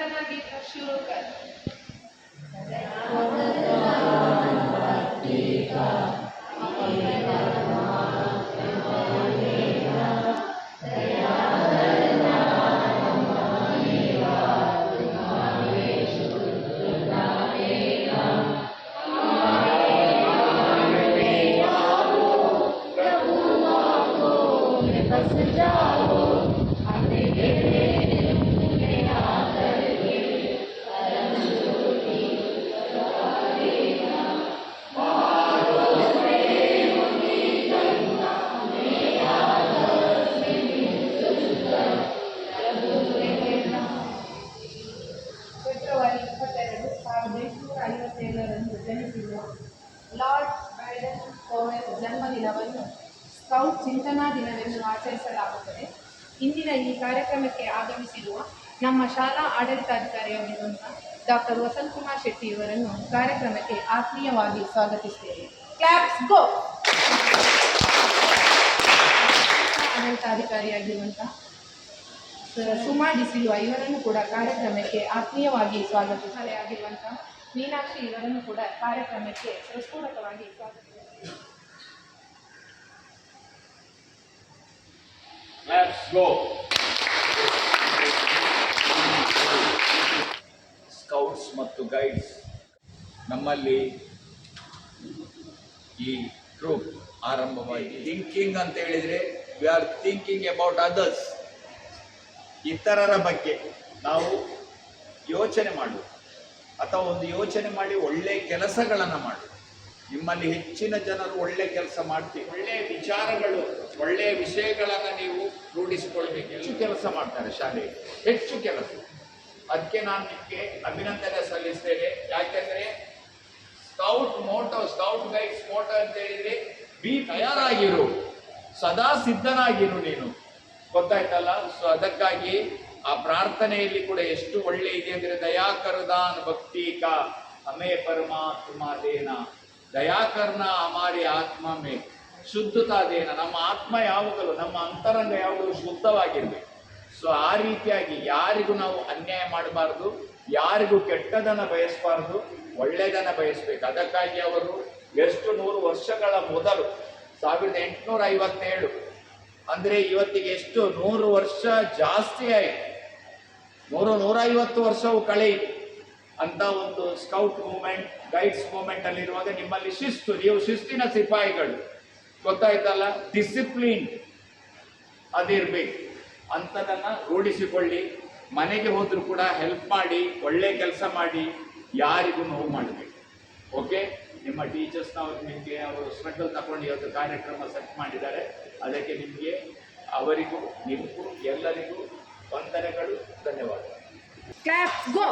प्रार्थना गीत शुरू कर। ಫೆಬ್ರವರಿ 22, 1857ರಂದು ಜನಿಸಿರುವ ಲಾರ್ಡ್ ಬ್ಯಾಡನ್ ಪೋವೆಲ್ ಜನ್ಮದಿನವನ್ನು ಸ್ಕೌಟ್ ಚಿಂತನಾ ದಿನವೆಂದು ಆಚರಿಸಲಾಗುತ್ತದೆ. ಇಂದಿನ ಈ ಕಾರ್ಯಕ್ರಮಕ್ಕೆ ಆಗಮಿಸಿರುವ ನಮ್ಮ ಶಾಲಾ ಆಡಳಿತಾಧಿಕಾರಿಯಾಗಿರುವಂಥ ಡಾಕ್ಟರ್ ವಸಂತಕುಮಾರ್ ಶೆಟ್ಟಿ ಇವರನ್ನು ಕಾರ್ಯಕ್ರಮಕ್ಕೆ ಆತ್ಮೀಯವಾಗಿ ಸ್ವಾಗತಿಸುತ್ತೇವೆ. ಕ್ಲಾಪ್ಸ್ ಗೋ. ಆಡಳಿತಾಧಿಕಾರಿಯಾಗಿರುವಂಥ ಸುಮಾ ಡಿಸಿಲ್ವಾ ಇವರನ್ನು ಕೂಡ ಕಾರ್ಯಕ್ರಮಕ್ಕೆ ಆತ್ಮೀಯವಾಗಿ ಸ್ವಾಗತಿಸಲಾಗಿರುವಂಥ ಮೀನಾಕ್ಷಿ ಇವರನ್ನು ಕೂಡ ಕಾರ್ಯಕ್ರಮಕ್ಕೆ ಹೃತ್ಪೂರ್ವಕವಾಗಿ ಸ್ವಾಗತಿಸುತ್ತೇವೆ. ಸ್ಕೌಟ್ಸ್ ಮತ್ತು ಗೈಡ್ಸ್ ನಮ್ಮಲ್ಲಿ ಈ ಗ್ರೂಪ್ ಆರಂಭವಾಗಿ ಥಿಂಕಿಂಗ್ ಅಂತ ಹೇಳಿದರೆ we are thinking about others. ಇತರರ ಬಗ್ಗೆ ನಾವು ಯೋಚನೆ ಮಾಡುವುದು ಅಥವಾ ಒಂದು ಯೋಚನೆ ಮಾಡಿ ಒಳ್ಳೆಯ ಕೆಲಸಗಳನ್ನು ಮಾಡುವುದು. ನಿಮ್ಮಲ್ಲಿ ಹೆಚ್ಚಿನ ಜನರು ಒಳ್ಳೆ ಕೆಲಸ ಮಾಡ್ತೀವಿ, ಒಳ್ಳೆಯ ವಿಚಾರಗಳು, ಒಳ್ಳೆಯ ವಿಷಯಗಳನ್ನು ನೀವು ರೂಢಿಸಿಕೊಳ್ಬೇಕು. ಹೆಚ್ಚು ಕೆಲಸ ಮಾಡ್ತಾರೆ ಶಾಲೆಗೆ, ಹೆಚ್ಚು ಕೆಲಸ. ಅದಕ್ಕೆ ನಾನು ನಿಮಗೆ ಅಭಿನಂದನೆ ಸಲ್ಲಿಸ್ತೇನೆ. ಯಾಕೆಂದರೆ scout motto, scout guides motto ಅಂತ ಹೇಳಿದರೆ ಬಿ ತಯಾರಾಗಿರು, ಸದಾ ಸಿದ್ಧನಾಗಿರು ನೀನು, ಗೊತ್ತಾಯ್ತಲ್ಲ. ಸೊ ಅದಕ್ಕಾಗಿ ಆ ಪ್ರಾರ್ಥನೆಯಲ್ಲಿ ಕೂಡ ಎಷ್ಟು ಒಳ್ಳೆ ಇದೆ ಅಂದರೆ ದಯಾಕರದಾನ್ ಭಕ್ತಿ ಕಾ ಹಮೇ ಪರಮಾತ್ಮ ದೇನ, ದಯಾಕರ್ನ ಹಮಾರಿ ಆತ್ಮ ಮೇ ಶುದ್ಧತಾ ದೇನ. ನಮ್ಮ ಆತ್ಮ ಯಾವಾಗಲೂ, ನಮ್ಮ ಅಂತರಂಗ ಯಾವಾಗಲೂ ಶುದ್ಧವಾಗಿರ್ಬೇಕು. ಸೊ ಆ ರೀತಿಯಾಗಿ ಯಾರಿಗೂ ನಾವು ಅನ್ಯಾಯ ಮಾಡಬಾರ್ದು, ಯಾರಿಗೂ ಕೆಟ್ಟದನ್ನು ಬಯಸಬಾರ್ದು, ಒಳ್ಳೆಯದನ್ನು ಬಯಸಬೇಕು. ಅದಕ್ಕಾಗಿ ಅವರು ಎಷ್ಟು 100 ವರ್ಷಗಳ ಮೊದಲು 1857 ಅಂದರೆ ಇವತ್ತಿಗೆ ಎಷ್ಟು 100 ವರ್ಷ ಜಾಸ್ತಿ ಆಯಿತು, 150 ವರ್ಷವು ಕಳೆಯಿತು ಅಂತ ಒಂದು ಸ್ಕೌಟ್ ಮೂವ್ಮೆಂಟ್, ಗೈಡ್ಸ್ ಮೂವ್ಮೆಂಟ್ ಅಲ್ಲಿರುವಾಗ ನಿಮ್ಮಲ್ಲಿ ಶಿಸ್ತು, ನೀವು ಶಿಸ್ತಿನ ಸಿಪಾಯಿಗಳು, ಗೊತ್ತಾಯ್ತಲ್ಲ. ಡಿಸಿಪ್ಲಿನ್ ಅದಿರಬೇಕು, ಅಂಥದನ್ನು ರೂಢಿಸಿಕೊಳ್ಳಿ. ಮನೆಗೆ ಹೋದರೂ ಕೂಡ ಹೆಲ್ಪ್ ಮಾಡಿ, ಒಳ್ಳೆ ಕೆಲಸ ಮಾಡಿ, ಯಾರಿಗೂ ನೋವು ಮಾಡಬೇಕು. ಓಕೆ, ನಿಮ್ಮ ಟೀಚರ್ಸ್ನವರು ನಿಮಗೆ ಅವರು ಸ್ಟ್ರಗಲ್ ತಗೊಂಡು ಇವತ್ತು ಕಾರ್ಯಕ್ರಮ ಸೆಟ್ ಮಾಡಿದ್ದಾರೆ. ಅದಕ್ಕೆ ನಿಮಗೆ, ಅವರಿಗೂ ನಿಮಗೂ ಎಲ್ಲರಿಗೂ ವಂದನೆಗಳು, ಧನ್ಯವಾದ. ಕ್ಲಾಪ್ಸ್ ಗೋ.